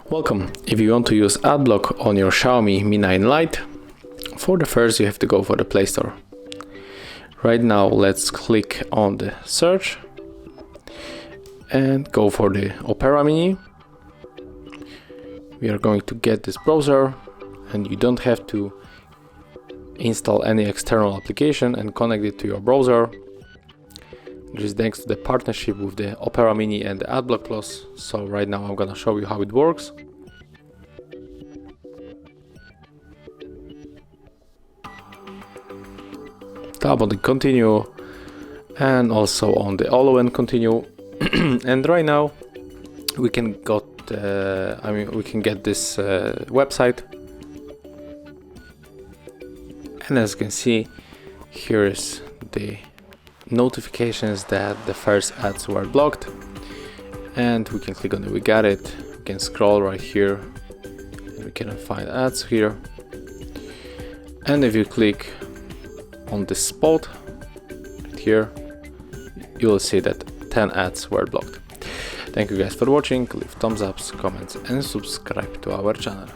Welcome. If you want to use AdBlock on your Xiaomi Mi 9 Lite, for the first you have to go for the Play Store. Right now let's click on the search and go for the Opera Mini. We are going to get this browser, and you don't have to install any external application and connect it to your browser. This is thanks to the partnership with the Opera Mini and the AdBlock Plus. So right now I'm gonna show you how it works. Tap on the continue and also on the allow and continue. And right now we can get this website. And as you can see, here is the notifications that the first ads were blocked, and we can click on it. We got it. We can scroll right here and we can find ads here, and if you click on this spot right here, you will see that 10 ads were blocked. Thank you guys for watching. Leave thumbs ups, comments and subscribe to our channel.